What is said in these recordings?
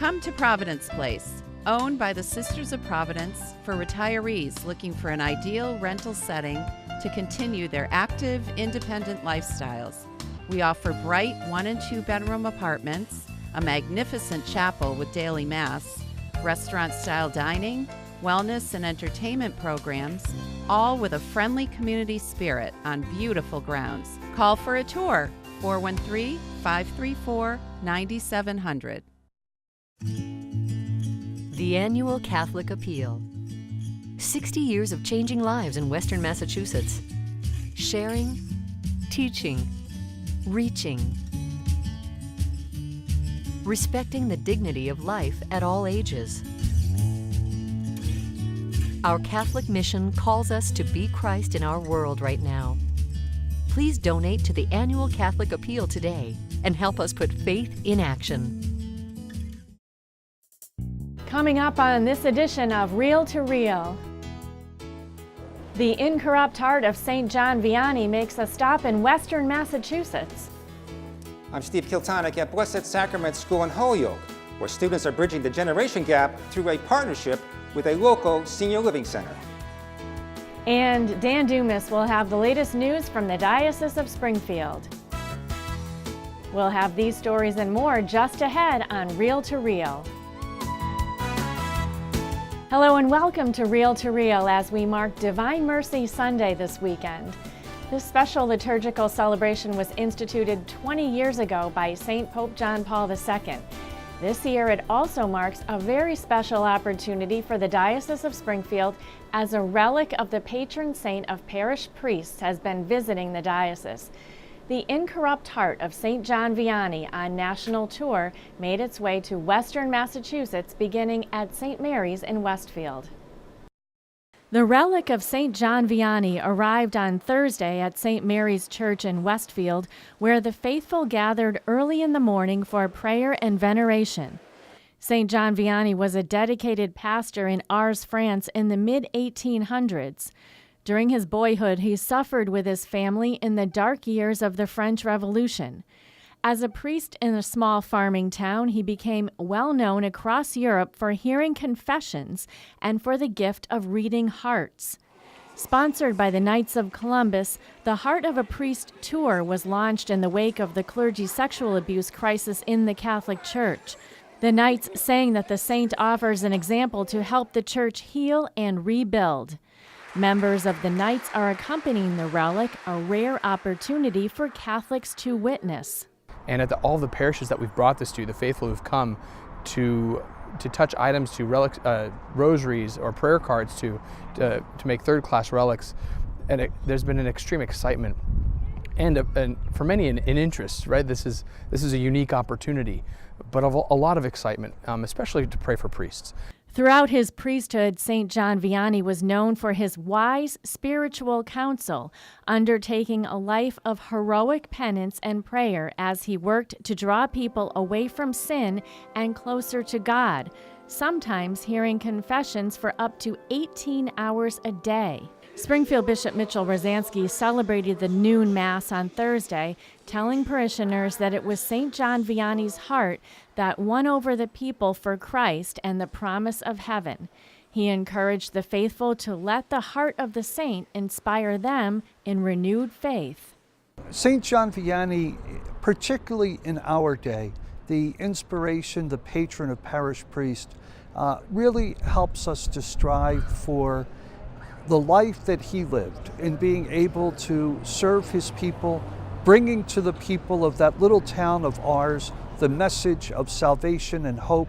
Come to Providence Place, owned by the Sisters of Providence for retirees looking for an ideal rental setting to continue their active, independent lifestyles. We offer bright 1 and 2 bedroom apartments, a magnificent chapel with daily mass, restaurant-style dining, wellness and entertainment programs, all with a friendly community spirit on beautiful grounds. Call for a tour, 413-534-9700. The Annual Catholic Appeal. 60 years of changing lives in Western Massachusetts. Sharing, teaching, reaching. Respecting the dignity of life at all ages. Our Catholic mission calls us to be Christ in our world right now. Please donate to the Annual Catholic Appeal today and help us put faith in action. Coming up on this edition of Reel to Reel. The incorrupt heart of St. John Vianney makes a stop in Western Massachusetts. I'm Steve Kiltonic at Blessed Sacrament School in Holyoke, where students are bridging the generation gap through a partnership with a local senior living center. And Dan Dumas will have the latest news from the Diocese of Springfield. We'll have these stories and more just ahead on Reel to Reel. Hello and welcome to Reel as we mark Divine Mercy Sunday this weekend. This special liturgical celebration was instituted 20 years ago by St. Pope John Paul II. This year it also marks a very special opportunity for the Diocese of Springfield, as a relic of the patron saint of parish priests has been visiting the diocese. The incorrupt heart of St. John Vianney on national tour made its way to Western Massachusetts, beginning at St. Mary's in Westfield. The relic of St. John Vianney arrived on Thursday at St. Mary's Church in Westfield, where the faithful gathered early in the morning for prayer and veneration. St. John Vianney was a dedicated pastor in Ars, France in the mid-1800s. During his boyhood, he suffered with his family in the dark years of the French Revolution. As a priest in a small farming town, he became well known across Europe for hearing confessions and for the gift of reading hearts. Sponsored by the Knights of Columbus, the Heart of a Priest tour was launched in the wake of the clergy sexual abuse crisis in the Catholic Church. The Knights saying that the saint offers an example to help the Church heal and rebuild. Members of the Knights are accompanying the relic, a rare opportunity for Catholics to witness. And at all the parishes that we've brought this to, the faithful who've come to touch items, to relics, rosaries or prayer cards to make third-class relics, and there's been an extreme excitement and for many an interest. Right, this is a unique opportunity, but of a lot of excitement, especially to pray for priests. Throughout his priesthood, St. John Vianney was known for his wise spiritual counsel, undertaking a life of heroic penance and prayer as he worked to draw people away from sin and closer to God, sometimes hearing confessions for up to 18 hours a day. Springfield Bishop Mitchell Rosansky celebrated the noon Mass on Thursday, telling parishioners that it was St. John Vianney's heart that won over the people for Christ and the promise of heaven. He encouraged the faithful to let the heart of the saint inspire them in renewed faith. St. John Vianney, particularly in our day, the inspiration, the patron of parish priests, really helps us to strive for the life that he lived in being able to serve his people, bringing to the people of that little town of ours the message of salvation and hope,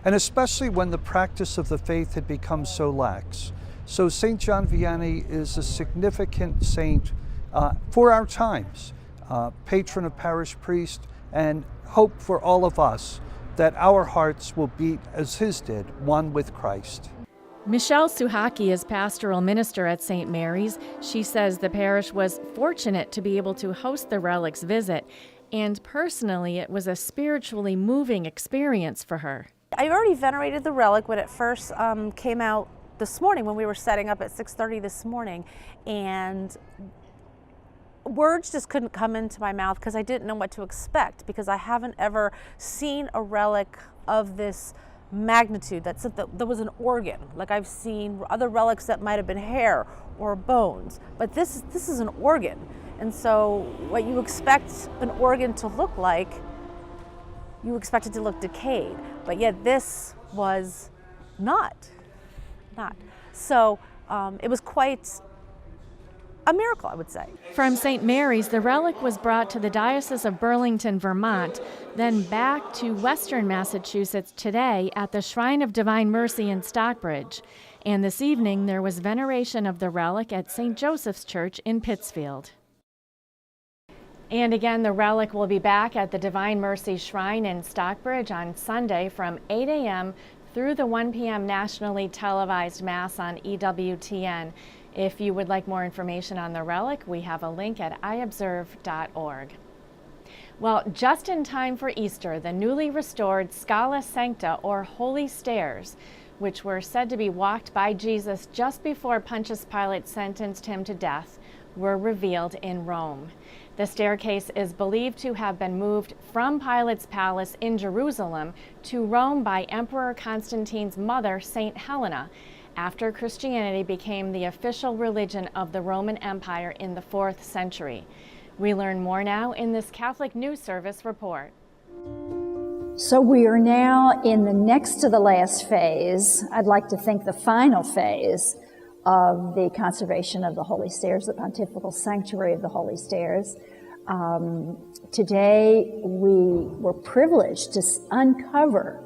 and especially when the practice of the faith had become so lax. So St. John Vianney is a significant saint for our times, patron of parish priest, and hope for all of us that our hearts will beat as his did, one with Christ. Michelle Suhaki is pastoral minister at St. Mary's. She says the parish was fortunate to be able to host the relic's visit, and personally it was a spiritually moving experience for her. I already venerated the relic when it first came out this morning, when we were setting up at 6:30 this morning, and words just couldn't come into my mouth because I didn't know what to expect, because I haven't ever seen a relic of this magnitude. There was an organ. Like, I've seen other relics that might have been hair or bones, but this is an organ. And so what you expect an organ to look like, you expect it to look decayed, but yet this was not. So it was quite a miracle, I would say. From St. Mary's, the relic was brought to the Diocese of Burlington, Vermont, then back to Western Massachusetts today at the Shrine of Divine Mercy in Stockbridge. And this evening, there was veneration of the relic at St. Joseph's Church in Pittsfield. And again, the relic will be back at the Divine Mercy Shrine in Stockbridge on Sunday from 8 a.m. through the 1 p.m. nationally televised Mass on EWTN. If you would like more information on the relic, we have a link at iobserve.org. Well, just in time for Easter, the newly restored Scala Sancta, or Holy Stairs, which were said to be walked by Jesus just before Pontius Pilate sentenced him to death, were revealed in Rome. The staircase is believed to have been moved from Pilate's palace in Jerusalem to Rome by Emperor Constantine's mother, St. Helena, after Christianity became the official religion of the Roman Empire in the 4th century. We learn more now in this Catholic News Service report. So we are now in the next to the last phase, I'd like to think the final phase, of the conservation of the Holy Stairs, the Pontifical Sanctuary of the Holy Stairs. Today we were privileged to uncover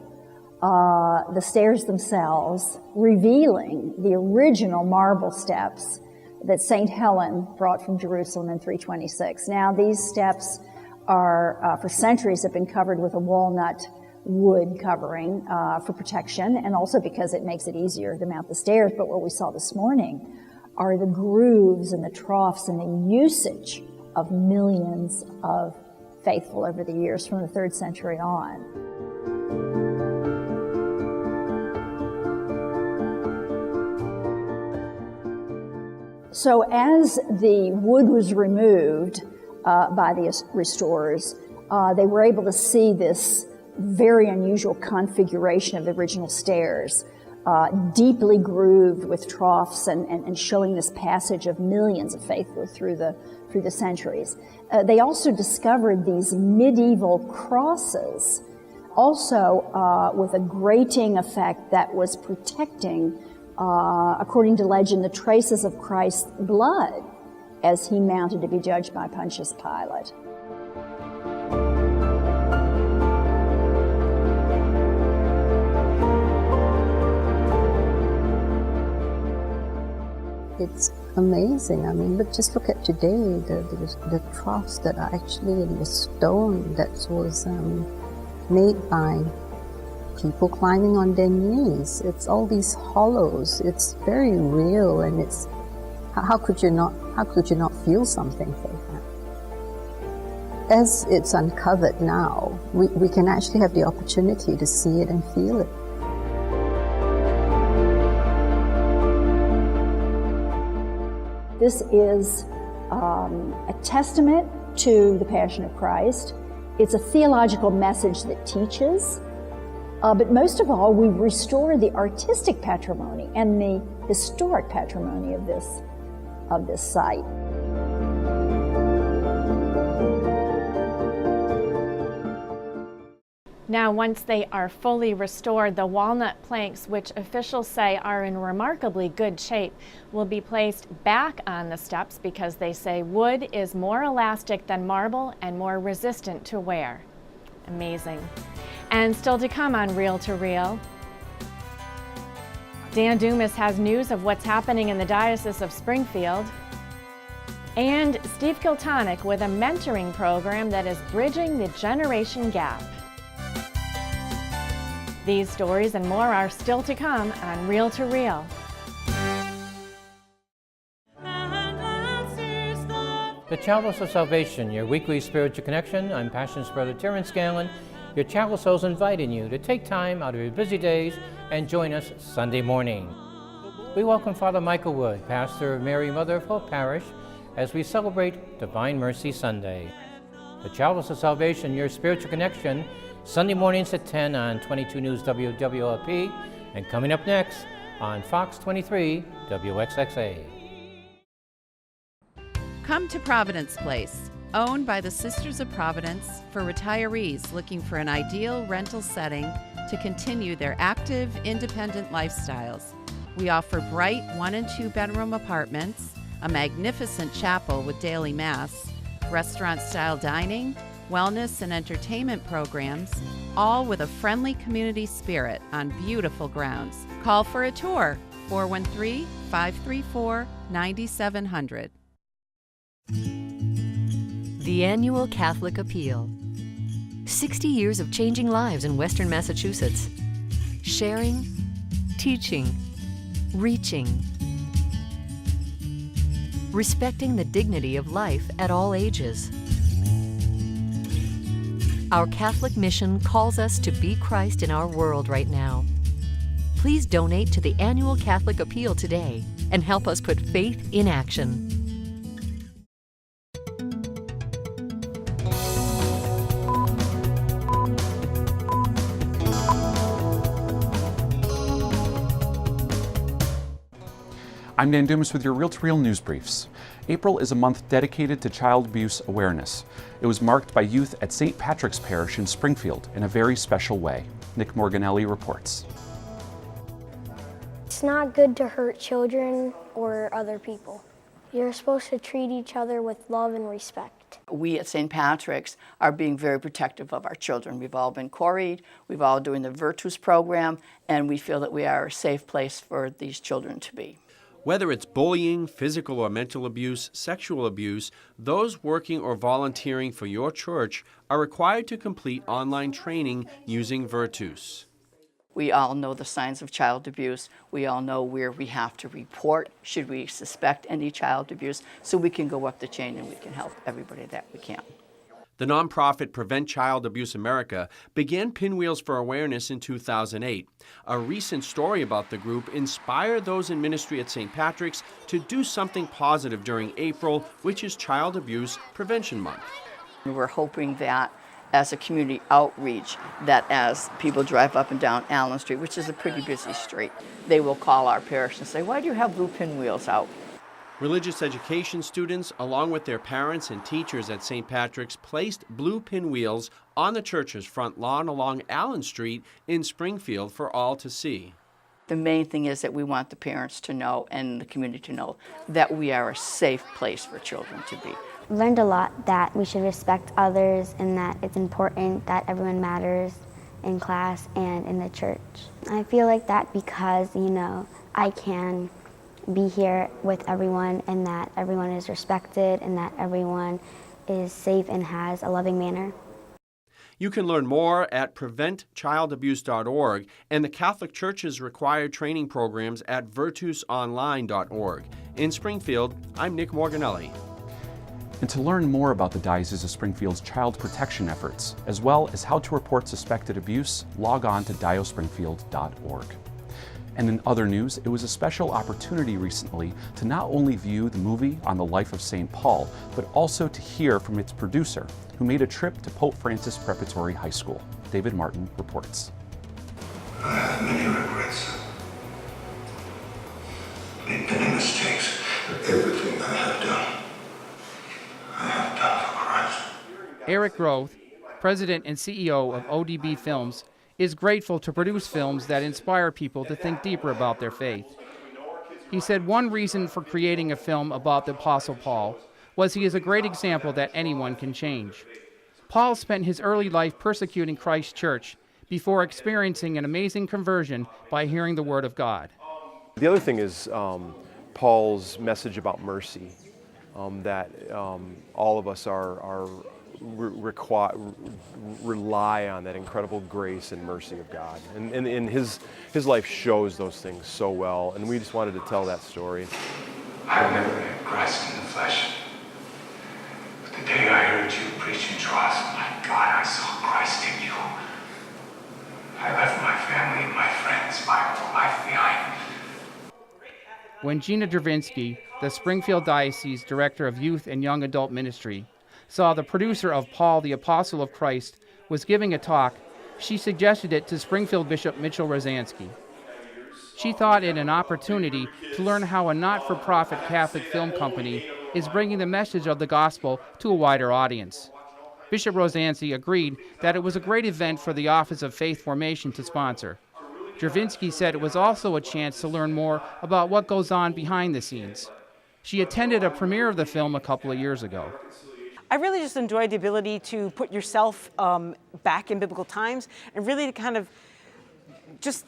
the stairs themselves, revealing the original marble steps that St. Helen brought from Jerusalem in 326. Now these steps are, for centuries, have been covered with a walnut wood covering for protection, and also because it makes it easier to mount the stairs. But what we saw this morning are the grooves and the troughs and the usage of millions of faithful over the years from the 3rd century on. So as the wood was removed by the restorers, they were able to see this very unusual configuration of the original stairs, deeply grooved with troughs and showing this passage of millions of faithful through the centuries. They also discovered these medieval crosses, also with a grating effect that was protecting, according to legend, the traces of Christ's blood as he mounted to be judged by Pontius Pilate. It's amazing. I mean, just look at today, the troughs that are actually in the stone that was made by people climbing on their knees. It's all these hollows. It's very real, and it's how could you not feel something for that? As it's uncovered now, we can actually have the opportunity to see it and feel it. This is a testament to the Passion of Christ. It's a theological message that teaches, but most of all, we restore the artistic patrimony and the historic patrimony of this site. Now, once they are fully restored, the walnut planks, which officials say are in remarkably good shape, will be placed back on the steps because they say wood is more elastic than marble and more resistant to wear. Amazing. And still to come on Reel to Reel, Dan Dumas has news of what's happening in the Diocese of Springfield, and Steve Kiltonick with a mentoring program that is bridging the generation gap. These stories and more are still to come on Reel to Reel. The Chalice of Salvation, your weekly spiritual connection. I'm Passion's Brother Terrence Scanlon, your Chalice Souls, inviting you to take time out of your busy days and join us Sunday morning. We welcome Father Michael Wood, pastor of Mary Mother of Hope Parish, as we celebrate Divine Mercy Sunday. The Chalice of Salvation, your spiritual connection, Sunday mornings at 10 on 22 News WWLP, and coming up next on Fox 23 WXXA. Come to Providence Place, owned by the Sisters of Providence for retirees looking for an ideal rental setting to continue their active, independent lifestyles. We offer bright 1- and 2-bedroom apartments, a magnificent chapel with daily mass, restaurant-style dining, wellness and entertainment programs, all with a friendly community spirit on beautiful grounds. Call for a tour, 413-534-9700. The Annual Catholic Appeal. 60 years of changing lives in Western Massachusetts. Sharing, teaching, reaching. Respecting the dignity of life at all ages. Our Catholic mission calls us to be Christ in our world right now. Please donate to the Annual Catholic Appeal today and help us put faith in action. I'm Dan Dumas with your Reel to Reel news briefs. April is a month dedicated to child abuse awareness. It was marked by youth at St. Patrick's Parish in Springfield in a very special way. Nick Morganelli reports. It's not good to hurt children or other people. You're supposed to treat each other with love and respect. We at St. Patrick's are being very protective of our children. We've all been quarried, we've all doing the Virtus program, and we feel that we are a safe place for these children to be. Whether it's bullying, physical or mental abuse, sexual abuse, those working or volunteering for your church are required to complete online training using Virtus. We all know the signs of child abuse. We all know where we have to report should we suspect any child abuse, so we can go up the chain and we can help everybody that we can. The nonprofit Prevent Child Abuse America began Pinwheels for Awareness in 2008. A recent story about the group inspired those in ministry at St. Patrick's to do something positive during April, which is Child Abuse Prevention Month. We're hoping that as a community outreach, that as people drive up and down Allen Street, which is a pretty busy street, they will call our parish and say, "Why do you have blue pinwheels out?" Religious education students, along with their parents and teachers at St. Patrick's, placed blue pinwheels on the church's front lawn along Allen Street in Springfield for all to see. The main thing is that we want the parents to know and the community to know that we are a safe place for children to be. Learned a lot that we should respect others and that it's important that everyone matters in class and in the church. I feel like that because, I can be here with everyone and that everyone is respected and that everyone is safe and has a loving manner. You can learn more at preventchildabuse.org and the Catholic Church's required training programs at virtusonline.org. In Springfield, I'm Nick Morganelli. And to learn more about the Diocese of Springfield's child protection efforts, as well as how to report suspected abuse, log on to diospringfield.org. And in other news, it was a special opportunity recently to not only view the movie on the life of St. Paul, but also to hear from its producer, who made a trip to Pope Francis Preparatory High School. David Martin reports. I have many regrets. Made many mistakes, but everything I have done for Christ. Eric Groth, President and CEO of ODB Films, is grateful to produce films that inspire people to think deeper about their faith. He said one reason for creating a film about the Apostle Paul was he is a great example that anyone can change. Paul spent his early life persecuting Christ's church before experiencing an amazing conversion by hearing the Word of God. The other thing is Paul's message about mercy, that all of us rely on that incredible grace and mercy of God. And his life shows those things so well, and we just wanted to tell that story. I've never met Christ in the flesh. But the day I heard you preach in Troas, my God, I saw Christ in you. I left my family and my friends, my whole life behind. when Gina Drvinsky, the Springfield Diocese Director of Youth and Young Adult Ministry, saw the producer of Paul the Apostle of Christ was giving a talk, she suggested it to Springfield Bishop Mitchell Rosansky. She thought it an opportunity to learn how a not-for-profit Catholic film company is bringing the message of the gospel to a wider audience. Bishop Rosansky agreed that it was a great event for the Office of Faith Formation to sponsor. Drvinsky said it was also a chance to learn more about what goes on behind the scenes. She attended a premiere of the film a couple of years ago. I really just enjoyed the ability to put yourself back in biblical times and really to kind of just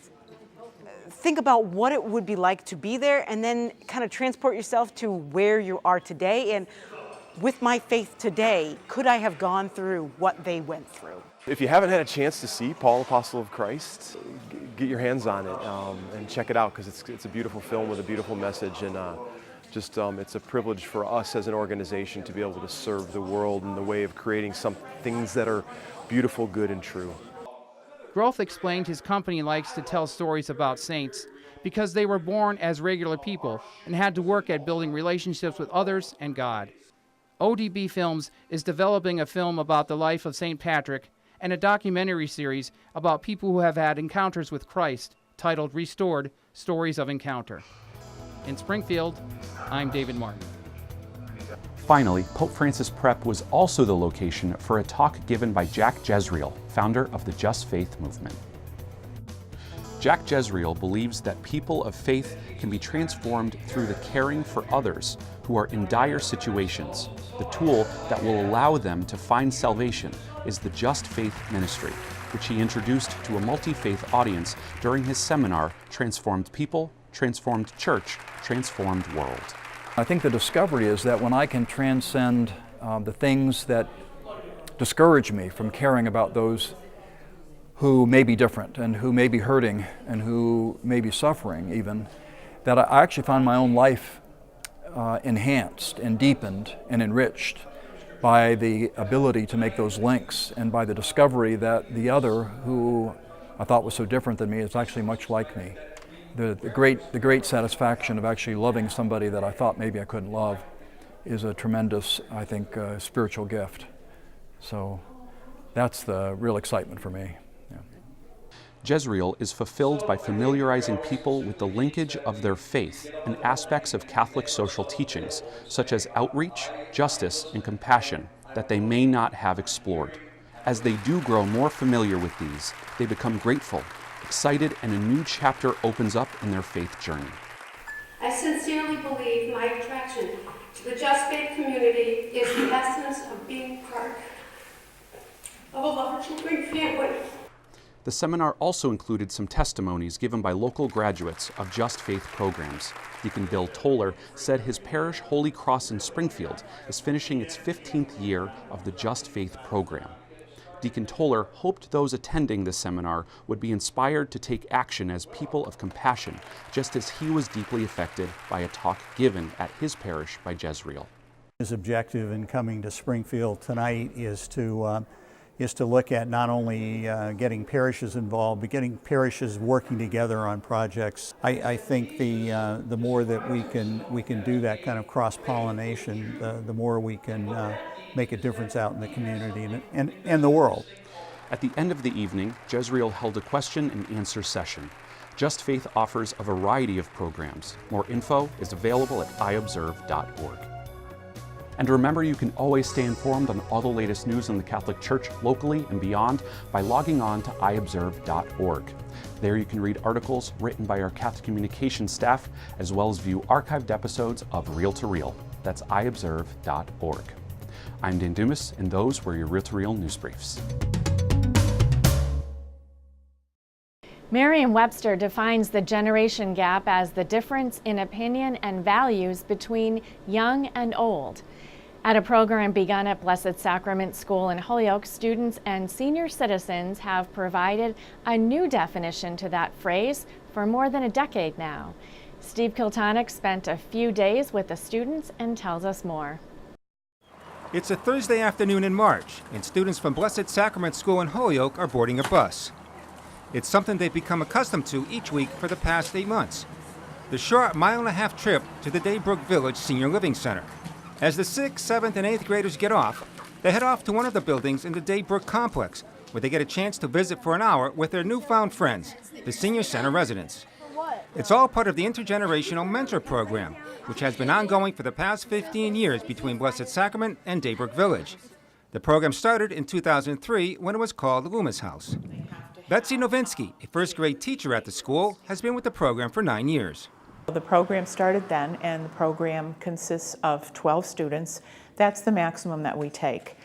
think about what it would be like to be there and then kind of transport yourself to where you are today. And with my faith today, could I have gone through what they went through? If you haven't had a chance to see Paul, Apostle of Christ, get your hands on it and check it out, because it's a beautiful film with a beautiful message, and it's a privilege for us as an organization to be able to serve the world in the way of creating some things that are beautiful, good, and true. Groth explained his company likes to tell stories about saints because they were born as regular people and had to work at building relationships with others and God. ODB Films is developing a film about the life of St. Patrick and a documentary series about people who have had encounters with Christ titled Restored: Stories of Encounter. In Springfield, I'm David Martin. Finally, Pope Francis Prep was also the location for a talk given by Jack Jezreel, founder of the Just Faith movement. Jack Jezreel believes that people of faith can be transformed through the caring for others who are in dire situations. The tool that will allow them to find salvation is the Just Faith ministry, which he introduced to a multi-faith audience during his seminar, Transformed People, Transformed Church, Transformed World. I think the discovery is that when I can transcend the things that discourage me from caring about those who may be different and who may be hurting and who may be suffering even, that I actually found my own life enhanced and deepened and enriched by the ability to make those links and by the discovery that the other, who I thought was so different than me, is actually much like me. The great satisfaction of actually loving somebody that I thought maybe I couldn't love is a tremendous, I think, spiritual gift. So that's the real excitement for me. Yeah. Jezreel is fulfilled by familiarizing people with the linkage of their faith and aspects of Catholic social teachings, such as outreach, justice, and compassion, that they may not have explored. As they do grow more familiar with these, they become grateful, excited, and a new chapter opens up in their faith journey. I sincerely believe my attraction to the Just Faith community is the essence of being part of a large and great family. The seminar also included some testimonies given by local graduates of Just Faith programs. Deacon Bill Toller said his parish, Holy Cross in Springfield, is finishing its 15th year of the Just Faith program. Deacon Toller hoped those attending the seminar would be inspired to take action as people of compassion, just as he was deeply affected by a talk given at his parish by Jezreel. His objective in coming to Springfield tonight is to look at not only getting parishes involved, but getting parishes working together on projects. I think the more that we can do that kind of cross-pollination, the more we can make a difference out in the community and the world. At the end of the evening, Jezreel held a question and answer session. Just Faith offers a variety of programs. More info is available at iobserve.org. And remember, you can always stay informed on all the latest news in the Catholic Church locally and beyond by logging on to iobserve.org. There you can read articles written by our Catholic communications staff, as well as view archived episodes of Real to Real. That's iobserve.org. I'm Dan Dumas, and those were your Real to Real news briefs. Merriam-Webster defines the generation gap as the difference in opinion and values between young and old. At a program begun at Blessed Sacrament School in Holyoke, students and senior citizens have provided a new definition to that phrase for more than a decade now. Steve Kiltonick spent a few days with the students and tells us more. It's a Thursday afternoon in March, and students from Blessed Sacrament School in Holyoke are boarding a bus. It's something they've become accustomed to each week for the past 8 months. the short mile-and-a-half trip to the Daybrook Village Senior Living Center. As the 6th, 7th, and 8th graders get off, they head off to one of the buildings in the Daybrook complex, where they get a chance to visit for an hour with their newfound friends, the Senior Center residents. It's all part of the Intergenerational Mentor Program, which has been ongoing for the past 15 years between Blessed Sacrament and Daybrook Village. The program started in 2003 when it was called Loomis House. Betsy Novinsky, a first-grade teacher at the school, has been with the program for 9 years. The program started then, and the program consists of 12 students. That's the maximum that we take.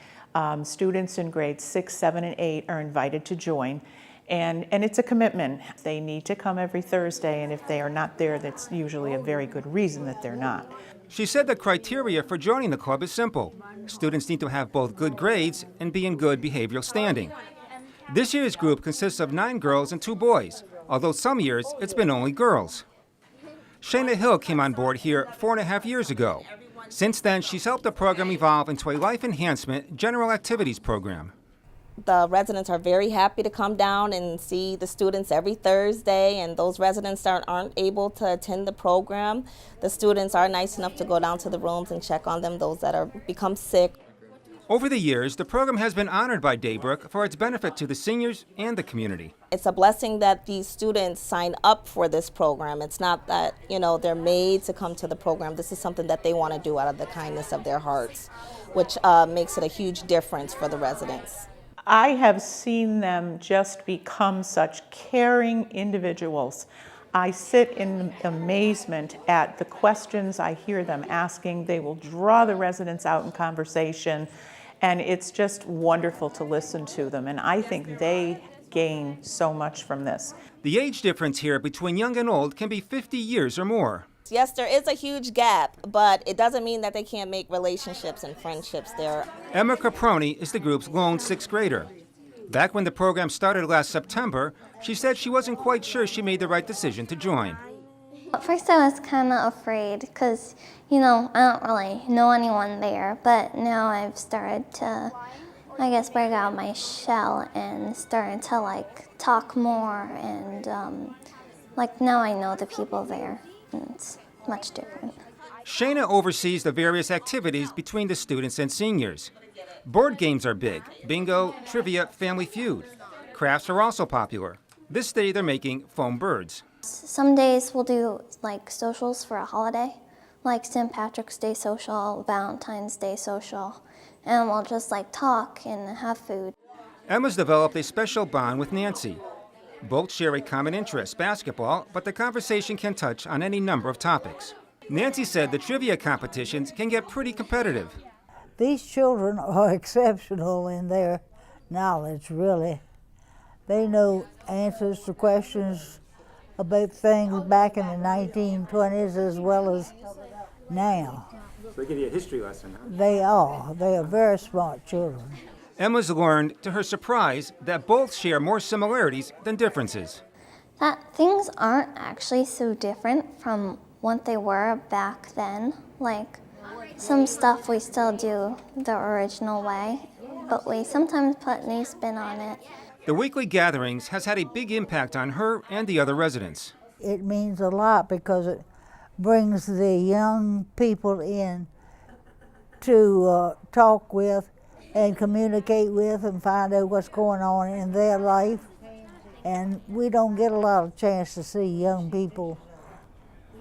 Students in grades 6, 7, and 8 are invited to join. And it's a commitment. They need to come every Thursday, and if they are not there, that's usually a very good reason that they're not. She said the criteria for joining the club is simple. Students need to have both good grades and be in good behavioral standing. This year's group consists of 9 girls and 2 boys, although some years it's been only girls. Shayna Hill came on board here 4.5 years ago. Since then, she's helped the program evolve into a life enhancement general activities program. The residents are very happy to come down and see the students every Thursday, and those residents that aren't able to attend the program, the students are nice enough to go down to the rooms and check on them, those that are become sick. Over the years, the program has been honored by Daybrook for its benefit to the seniors and the community. It's a blessing that these students sign up for this program. It's not that, they're made to come to the program. This is something that they want to do out of the kindness of their hearts, which makes it a huge difference for the residents. I have seen them just become such caring individuals. I sit in amazement at the questions I hear them asking. They will draw the residents out in conversation, and it's just wonderful to listen to them, and I think they gain so much from this. The age difference here between young and old can be 50 years or more. Yes, there is a huge gap, but it doesn't mean that they can't make relationships and friendships there. Emma Caproni is the group's lone 6th grader. Back when the program started last September, she said she wasn't quite sure she made the right decision to join. At first I was kind of afraid because, I don't really know anyone there, but now I've started to, break out my shell and started to, talk more, and, now I know the people there. It's much different. Shayna oversees the various activities between the students and seniors. Board games are big. Bingo, trivia, Family Feud. Crafts are also popular. This day they're making foam birds. Some days we'll do socials for a holiday, like St. Patrick's Day social, Valentine's Day social, and we'll just talk and have food. Emma's developed a special bond with Nancy. Both share a common interest, basketball, but the conversation can touch on any number of topics. Nancy said the trivia competitions can get pretty competitive. These children are exceptional in their knowledge, really. They know answers to questions about things back in the 1920s as well as now. So they give you a history lesson, huh? They are. They are very smart children. Emma's learned, to her surprise, that both share more similarities than differences. That things aren't actually so different from what they were back then. Some stuff we still do the original way, but we sometimes put new spin on it. The weekly gatherings has had a big impact on her and the other residents. It means a lot because it brings the young people in to talk with and communicate with and find out what's going on in their life. And we don't get a lot of chance to see young people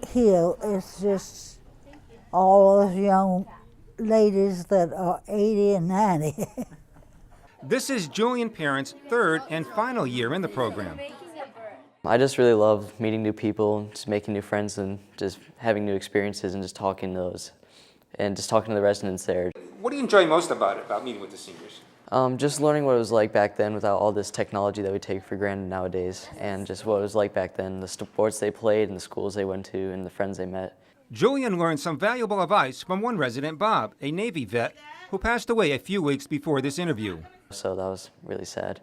here. It's just all those young ladies that are 80 and 90. This is Julian Parent's 3rd and final year in the program. I just really love meeting new people, just making new friends, and just having new experiences and just talking to those, and just talking to the residents there. What do you enjoy most about meeting with the seniors? Just learning what it was like back then without all this technology that we take for granted nowadays, and just what it was like back then, the sports they played and the schools they went to and the friends they met. Julian learned some valuable advice from one resident, Bob, a Navy vet who passed away a few weeks before this interview. So that was really sad.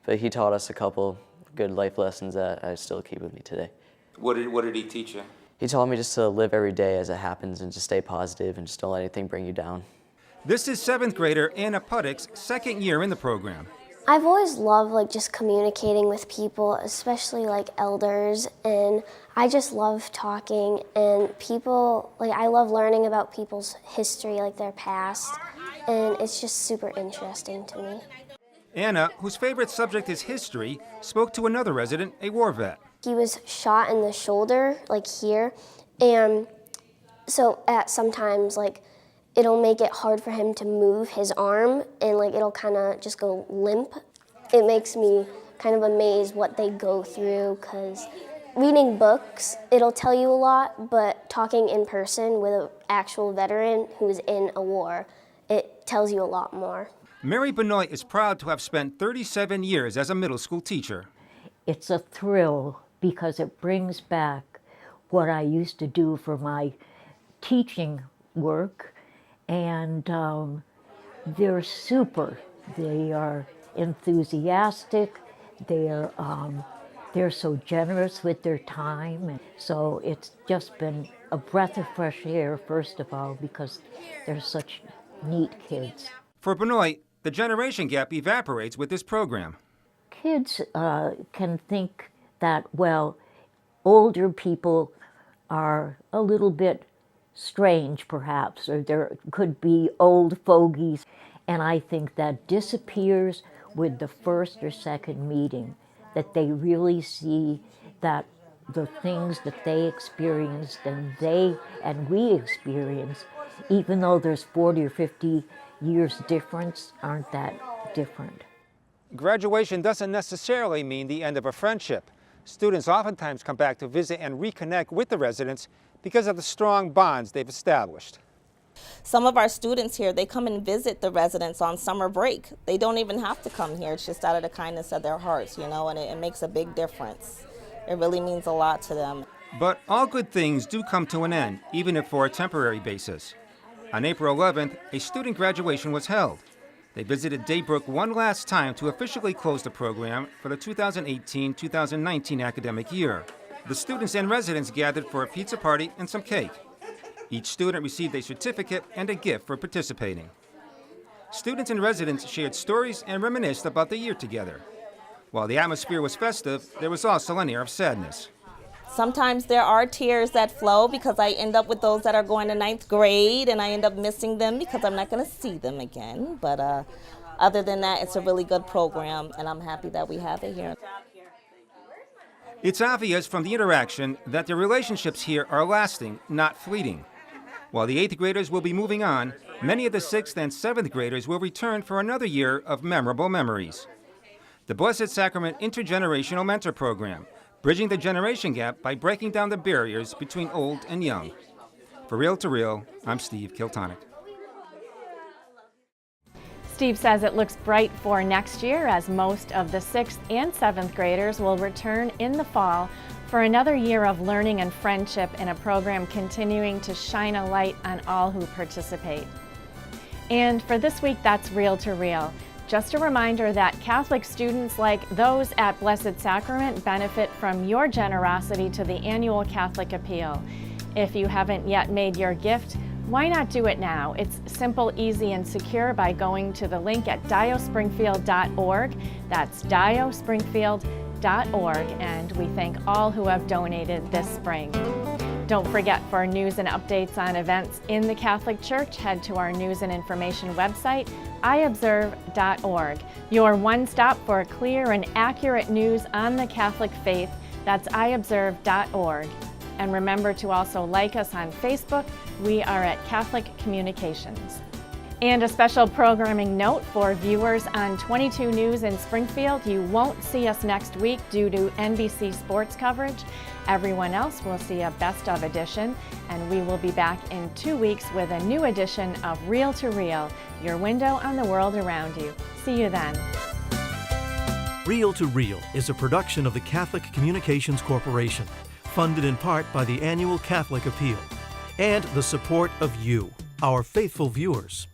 But he taught us a couple good life lessons that I still keep with me today. What did he teach you? He taught me just to live every day as it happens and just stay positive and just don't let anything bring you down. This is 7th grader Anna Puddick's 2nd year in the program. I've always loved like just communicating with people, especially like elders, and I just love talking and people, like I love learning about people's history, like their past, and it's just super interesting to me. Anna, whose favorite subject is history, spoke to another resident, a war vet. He was shot in the shoulder, like here, and so sometimes like it'll make it hard for him to move his arm, and like it'll kind of just go limp. It makes me kind of amazed what they go through, because reading books, it'll tell you a lot, but talking in person with an actual veteran who's in a war, it tells you a lot more. Mary Benoit is proud to have spent 37 years as a middle school teacher. It's a thrill because it brings back what I used to do for my teaching work, and they're super. They are enthusiastic. They're so generous with their time. And so it's just been a breath of fresh air, first of all, because they're such neat kids. For Benoit, the generation gap evaporates with this program. Kids can think that, well, older people are a little bit strange, perhaps, or there could be old fogies. And I think that disappears with the first or second meeting, that they really see that the things that they experienced and we experience, even though there's 40 or 50 years difference, aren't that different. Graduation doesn't necessarily mean the end of a friendship. Students oftentimes come back to visit and reconnect with the residents because of the strong bonds they've established. Some of our students here, they come and visit the residents on summer break. They don't even have to come here. It's just out of the kindness of their hearts, you know, and it makes a big difference. It really means a lot to them. But all good things do come to an end, even if for a temporary basis. On April 11th, a student graduation was held. They visited Daybrook one last time to officially close the program for the 2018-2019 academic year. The students and residents gathered for a pizza party and some cake. Each student received a certificate and a gift for participating. Students and residents shared stories and reminisced about the year together. While the atmosphere was festive, there was also an air of sadness. Sometimes there are tears that flow because I end up with those that are going to 9th grade, and I end up missing them because I'm not going to see them again. But other than that, it's a really good program, and I'm happy that we have it here. It's obvious from the interaction that the relationships here are lasting, not fleeting. While the 8th graders will be moving on, many of the 6th and 7th graders will return for another year of memorable memories. The Blessed Sacrament Intergenerational Mentor Program, bridging the generation gap by breaking down the barriers between old and young. For Real to Real, I'm Steve Kiltonic. Steve says it looks bright for next year, as most of the 6th and 7th graders will return in the fall for another year of learning and friendship in a program continuing to shine a light on all who participate. And for this week, that's Real to Real. Just a reminder that Catholic students like those at Blessed Sacrament benefit from your generosity to the annual Catholic Appeal. If you haven't yet made your gift, why not do it now? It's simple, easy, and secure by going to the link at diospringfield.org. That's diospringfield.org, and we thank all who have donated this spring. Don't forget, for news and updates on events in the Catholic Church, head to our news and information website, iobserve.org. Your one stop for clear and accurate news on the Catholic faith. That's iobserve.org. And remember to also like us on Facebook. We are at Catholic Communications. And a special programming note for viewers on 22 News in Springfield. You won't see us next week due to NBC sports coverage. Everyone else will see a best of edition, and we will be back in 2 weeks with a new edition of Real to Real, your window on the world around you. See you then. Real to Real is a production of the Catholic Communications Corporation, funded in part by the annual Catholic Appeal, and the support of you, our faithful viewers.